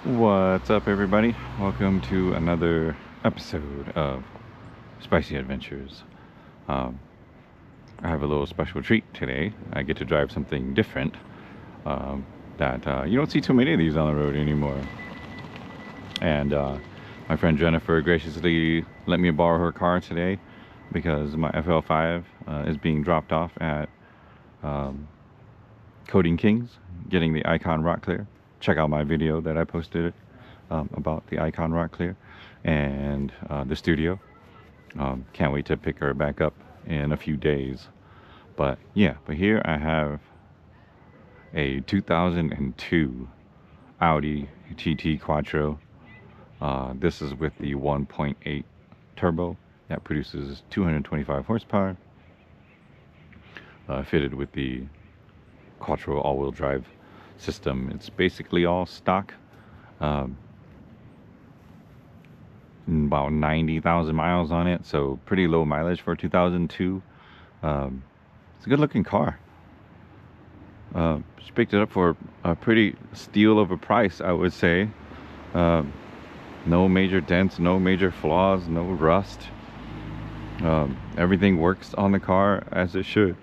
What's up, everybody? Welcome to another episode of Spicy Adventures. I have a little special treat today. I get to drive something different that you don't see too many of these on the road anymore. And my friend Jennifer graciously let me borrow her car today because my FL5 is being dropped off at Coating Kings, getting the Icon Rock Clear. Check out my video that I posted about the Icon Rock Clear and the studio. Can't wait to pick her back up in a few days. But yeah, but here I have a 2002 Audi TT Quattro. This is with the 1.8 turbo that produces 225 horsepower, fitted with the Quattro all-wheel drive system. It's basically all stock. About 90,000 miles on it, so pretty low mileage for 2002. It's a good looking car. She picked it up for a pretty steal of a price, I would say. No major dents, no major flaws, no rust. Everything works on the car as it should,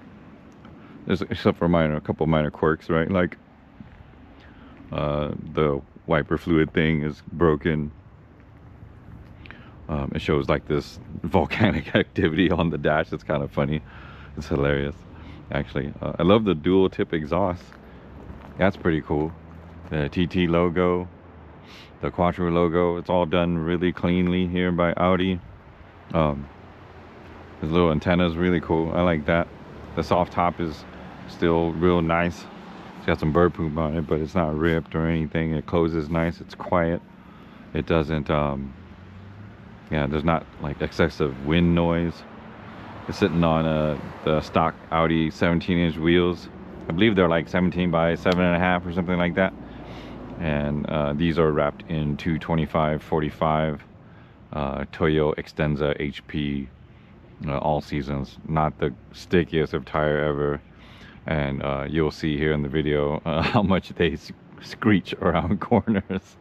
except for a couple minor quirks, right? Like the wiper fluid thing is broken. It shows like this volcanic activity on the dash. It's kind of funny. It's hilarious, actually. I love the dual tip exhaust. That's pretty cool. The TT logo, the Quattro logo, it's all done really cleanly here by Audi. This little antenna is really cool. I like that. The soft top is still real nice. It's got some bird poop on it, but it's not ripped or anything. It closes nice. It's quiet. It doesn't yeah, there's not like excessive wind noise. It's sitting on the stock Audi 17-inch wheels. I believe they're like 17 by 7.5 or something like that. And these are wrapped in 225/45 Toyo Extenza HP all seasons. Not the stickiest of tire ever. And you'll see here in the video how much they screech around corners.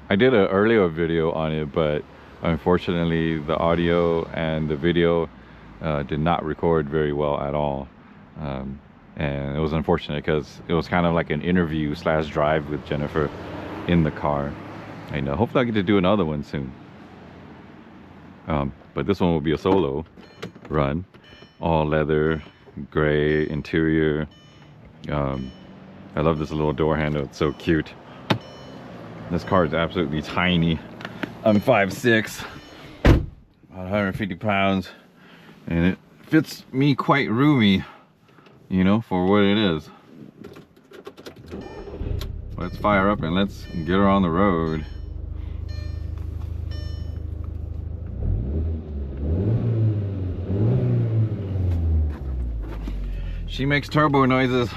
I did an earlier video on it, but unfortunately the audio and the video did not record very well at all. And it was unfortunate because it was kind of like an interview / drive with Jennifer in the car. And hopefully I get to do another one soon. But this one will be a solo run. All leather, gray interior. I love this little door handle. It's so cute. This car is absolutely tiny. I'm 5'6", about 150 pounds, and it fits me quite roomy, you know, for what it is. Let's fire up and let's get her on the road. She makes turbo noises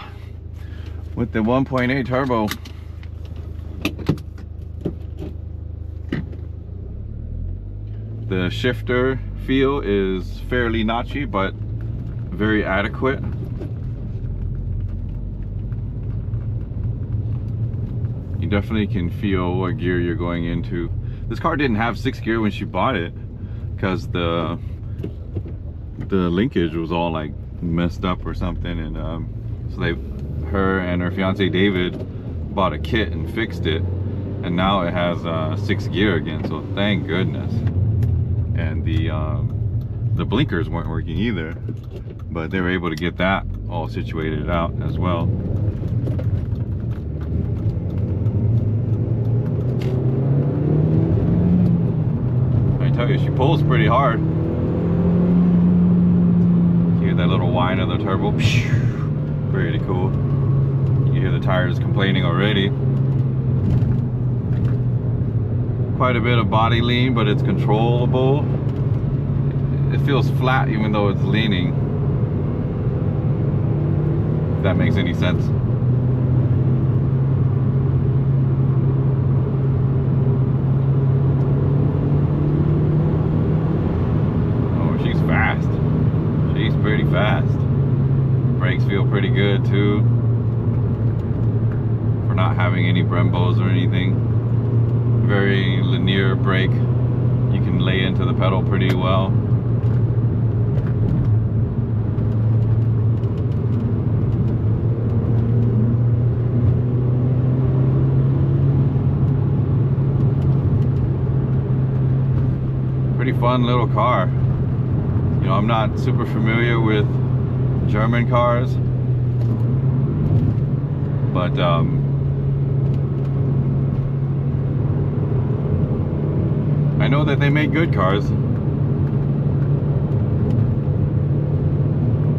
with the 1.8 turbo. The shifter feel is fairly notchy, but very adequate. You definitely can feel what gear you're going into. This car didn't have 6th gear when she bought it because the linkage was all like messed up or something, and so her and her fiance David bought a kit and fixed it, and now it has 6th gear again, so thank goodness. And the blinkers weren't working either, but they were able to get that all situated out as well. I tell you, she pulls pretty hard. You hear that little whine of the turbo. Pretty cool. You hear the tires complaining already. Quite a bit of body lean, but it's controllable. It feels flat even though it's leaning, if that makes any sense. Oh, she's fast. She's pretty fast. Brakes feel pretty good too. For not having any Brembos or anything. Very linear brake. You can lay into the pedal pretty well. Pretty fun little car. You know, I'm not super familiar with German cars, but I know that they make good cars.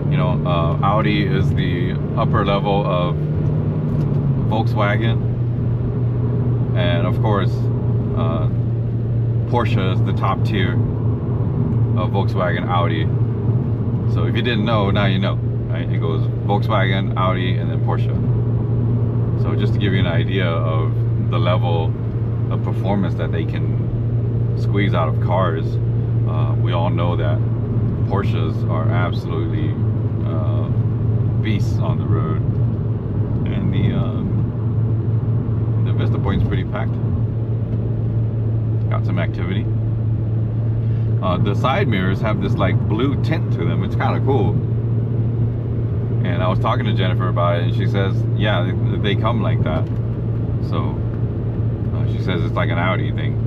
You know, Audi is the upper level of Volkswagen, and of course Porsche is the top tier of Volkswagen, Audi. So if you didn't know, now you know, right? It goes Volkswagen, Audi, and then Porsche. So just to give you an idea of the level of performance that they can squeeze out of cars, we all know that Porsches are absolutely beasts on the road, and the Vista Point's pretty packed. Got some activity. The side mirrors have this like blue tint to them. It's kind of cool. And I was talking to Jennifer about it, and she says, yeah, they come like that. So she says it's like an Audi thing.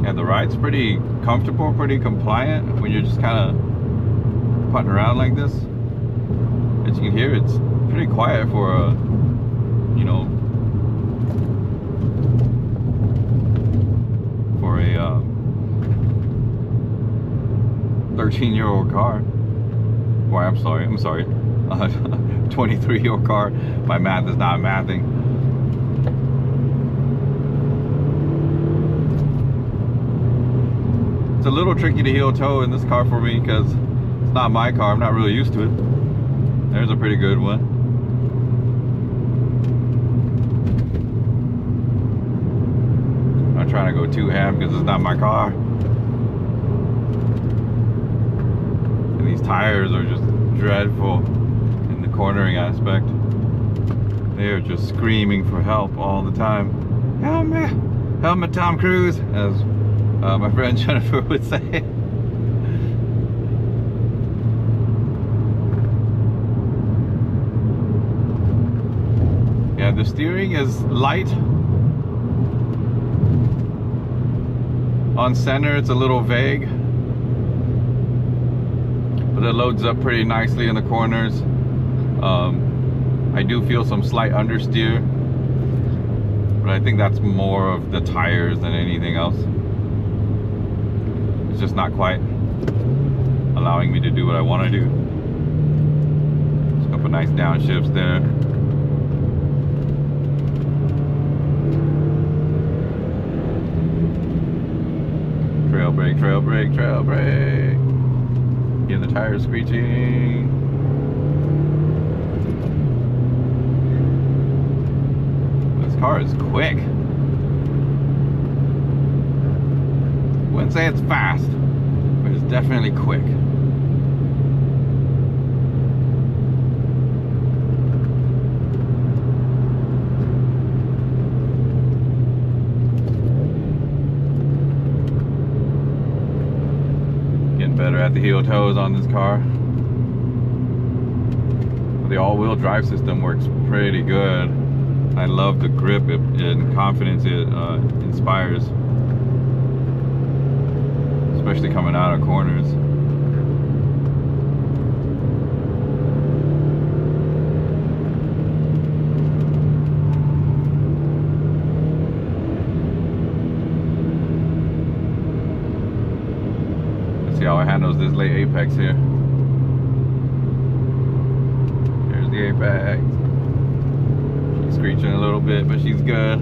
Yeah, the ride's pretty comfortable, pretty compliant when you're just kind of putting around like this. As you can hear, it's pretty quiet for a, you know, for a 13-year-old car. Boy, I'm sorry, 23-year-old car. My math is not mathing. It's a little tricky to heel toe in this car for me because it's not my car. I'm not really used to it. There's a pretty good one. I'm trying to go too ham because it's not my car. And these tires are just dreadful in the cornering aspect. They are just screaming for help all the time. Help me! Help me, Tom Cruise! As my friend Jennifer would say. Yeah, the steering is light. On center, it's a little vague, but it loads up pretty nicely in the corners. I do feel some slight understeer, but I think that's more of the tires than anything else. It's just not quite allowing me to do what I want to do. Just a couple nice downshifts there. Trail brake, trail brake, trail brake. Hear the tires screeching. This car is quick. Wouldn't say it's fast, but it's definitely quick. Getting better at the heel toes on this car. The all-wheel drive system works pretty good. I love the grip and confidence it inspires, especially coming out of corners. Let's see how it handles this late apex here. Here's the apex. She's screeching a little bit, but she's good.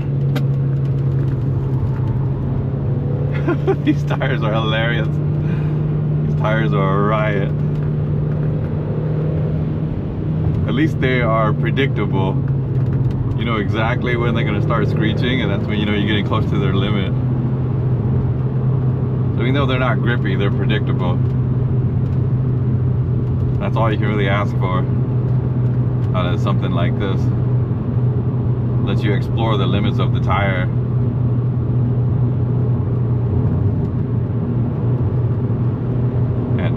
These tires are hilarious. These tires are a riot. At least they are predictable. You know exactly when they're going to start screeching, and that's when you know you're getting close to their limit. So even though they're not grippy, they're predictable. That's all you can really ask for out of something like this. Lets you explore the limits of the tire. And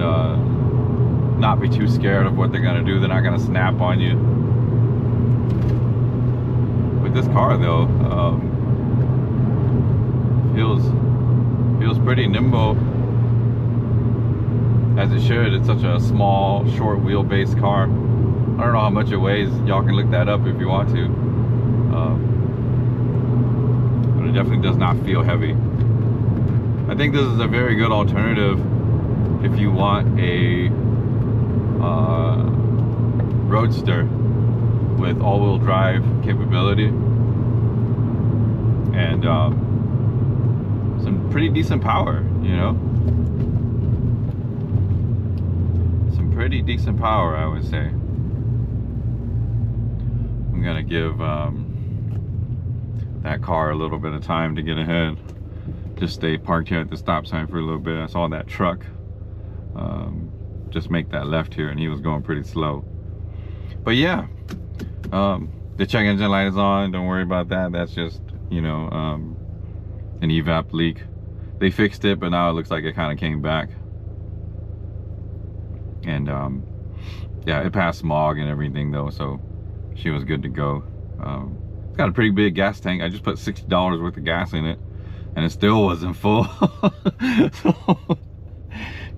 not be too scared of what they're gonna do. They're not gonna snap on you. With this car though, feels pretty nimble, as it should. It's such a small, short wheelbase car. I don't know how much it weighs. Y'all can look that up if you want to. But it definitely does not feel heavy. I think this is a very good alternative if you want a roadster with all-wheel drive capability and some pretty decent power, you know? Some pretty decent power, I would say. I'm gonna give that car a little bit of time to get ahead. Just stay parked here at the stop sign for a little bit. I saw that truck just make that left here, and he was going pretty slow. But yeah, the check engine light is on. Don't worry about that. That's just, you know, an evap leak. They fixed it, but now it looks like it kind of came back. And yeah, it passed smog and everything though, so she was good to go. It's got a pretty big gas tank. I just put $60 worth of gas in it, and it still wasn't full. So,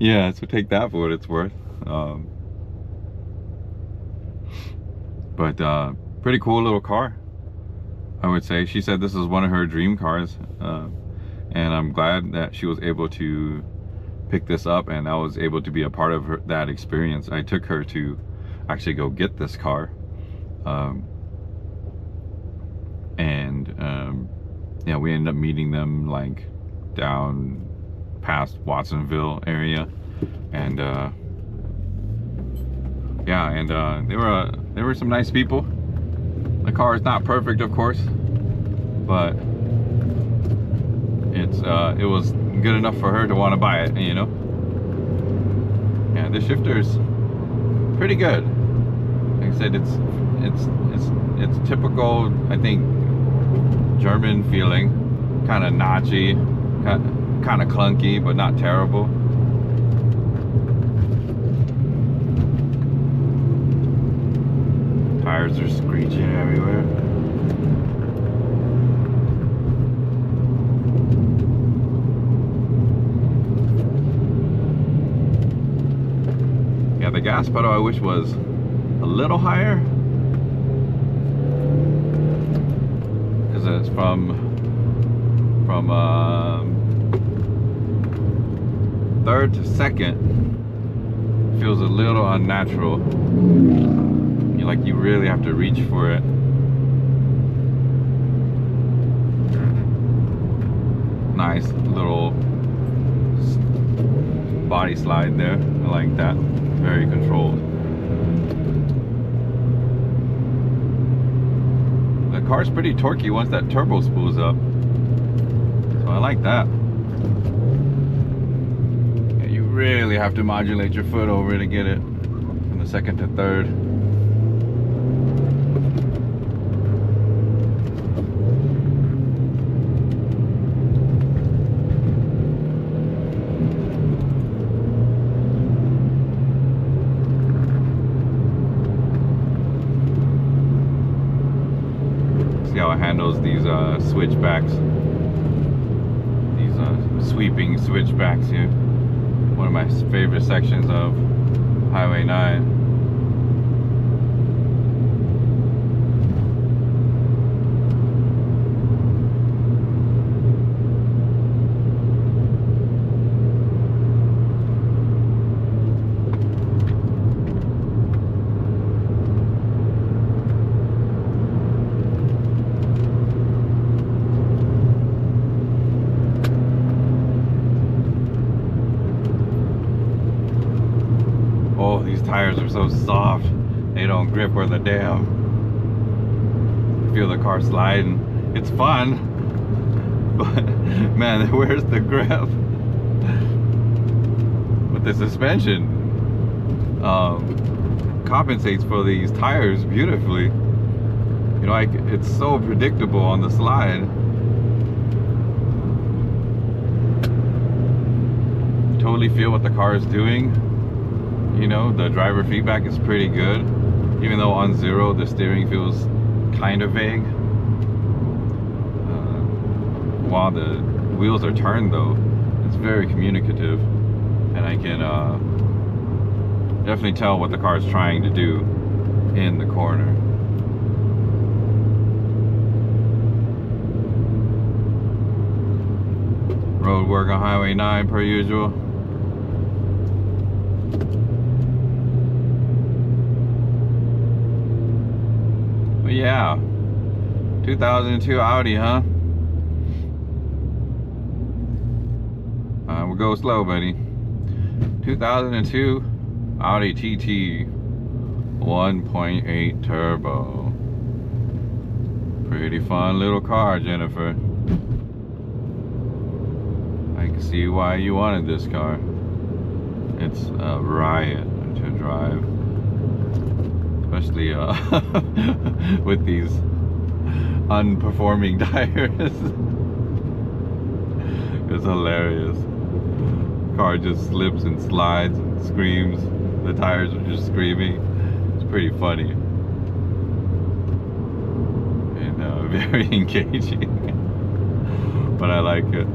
yeah, so take that for what it's worth. But pretty cool little car, I would say. She said this is one of her dream cars, and I'm glad that she was able to pick this up, and I was able to be a part of that experience. I took her to actually go get this car, yeah, we ended up meeting them like down past Watsonville area, and yeah, and they were some nice people. The car is not perfect, of course, but it was good enough for her to want to buy it, you know. Yeah, the shifter's pretty good. Like I said, it's typical, I think, German feeling, kind of notchy, kind of clunky, but not terrible. Tires are screeching everywhere. Yeah, the gas pedal I wish was a little higher, because it's from third to second feels a little unnatural. Like you really have to reach for it. Nice little body slide there. I like that. Very controlled. The car's pretty torquey once that turbo spools up, so I like that. Yeah, you really have to modulate your foot over to get it from the second to third. See how it handles these switchbacks, these sweeping switchbacks here. One of my favorite sections of Highway 9. Oh, these tires are so soft. They don't grip worth a damn. Feel the car sliding. It's fun, but man, where's the grip? With the suspension, compensates for these tires beautifully. You know, like, it's so predictable on the slide. Totally feel what the car is doing. You know, the driver feedback is pretty good. Even though on zero, the steering feels kind of vague. While the wheels are turned though, it's very communicative. And I can definitely tell what the car is trying to do in the corner. Road work on Highway 9 per usual. But yeah, 2002 Audi, huh? We'll go slow, buddy. 2002 Audi TT 1.8 turbo. Pretty fun little car, Jennifer. I can see why you wanted this car. It's a riot to drive, especially with these unperforming tires. It's hilarious. Car just slips and slides and screams. The tires are just screaming. It's pretty funny and very engaging. But I like it.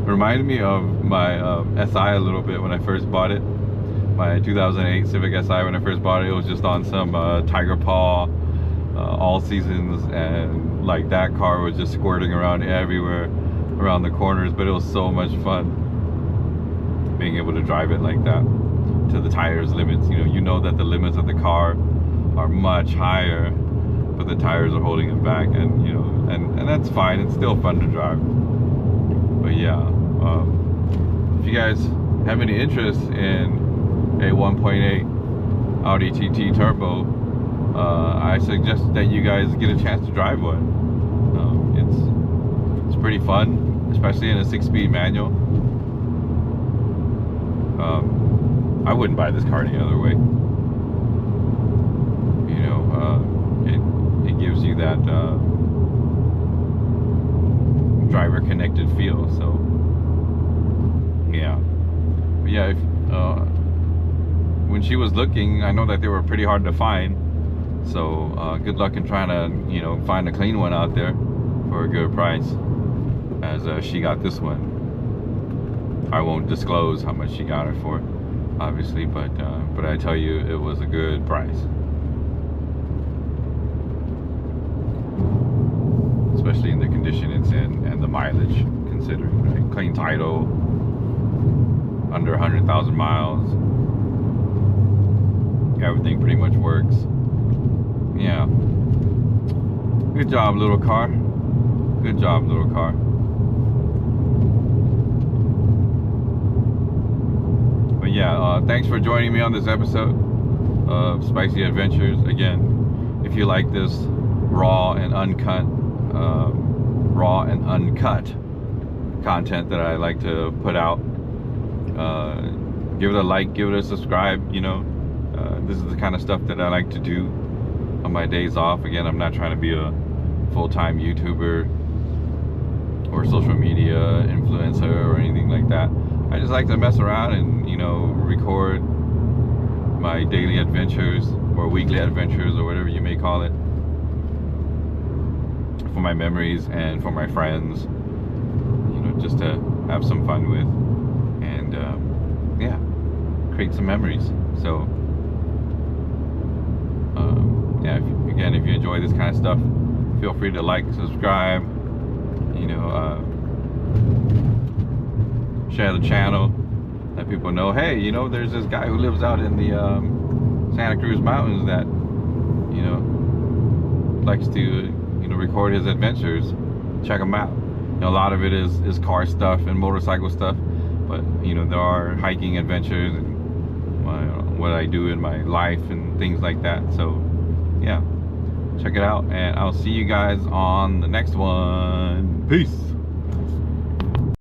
Reminded me of my SI a little bit when I first bought it. My 2008 Civic Si when I first bought it. It was just on some Tiger Paw all seasons, and like that car was just squirting around everywhere, around the corners. But it was so much fun being able to drive it like that to the tires limits. You know that the limits of the car are much higher, but the tires are holding it back, and you know, and that's fine. It's still fun to drive. But yeah, if you guys have any interest in a 1.8 Audi TT turbo, I suggest that you guys get a chance to drive one. It's pretty fun, especially in a 6-speed manual. I wouldn't buy this car any other way. You know, it gives you that driver connected feel. So yeah, but yeah. If, when she was looking, I know that they were pretty hard to find. So good luck in trying to, you know, find a clean one out there for a good price, as she got this one. I won't disclose how much she got it for, obviously, but I tell you, it was a good price. Especially in the condition it's in and the mileage, considering, right? Clean title, under 100,000 miles. Everything pretty much works. Yeah. Good job, little car. Good job, little car. But yeah, thanks for joining me on this episode of Spicy Adventures. Again, if you like this raw and uncut content that I like to put out, give it a like, give it a subscribe. You know, this is the kind of stuff that I like to do on my days off. Again, I'm not trying to be a full-time YouTuber or social media influencer or anything like that. I just like to mess around and, you know, record my daily adventures or weekly adventures or whatever you may call it, for my memories and for my friends, you know, just to have some fun with, and yeah, create some memories. So yeah, again, if you enjoy this kind of stuff, feel free to like, subscribe, you know, share the channel, let people know, hey, you know, there's this guy who lives out in the Santa Cruz mountains that, you know, likes to, you know, record his adventures. Check him out. You know, a lot of it is car stuff and motorcycle stuff, but you know, there are hiking adventures and what I do in my life and things like that. So yeah, check it out, and I'll see you guys on the next one. Peace.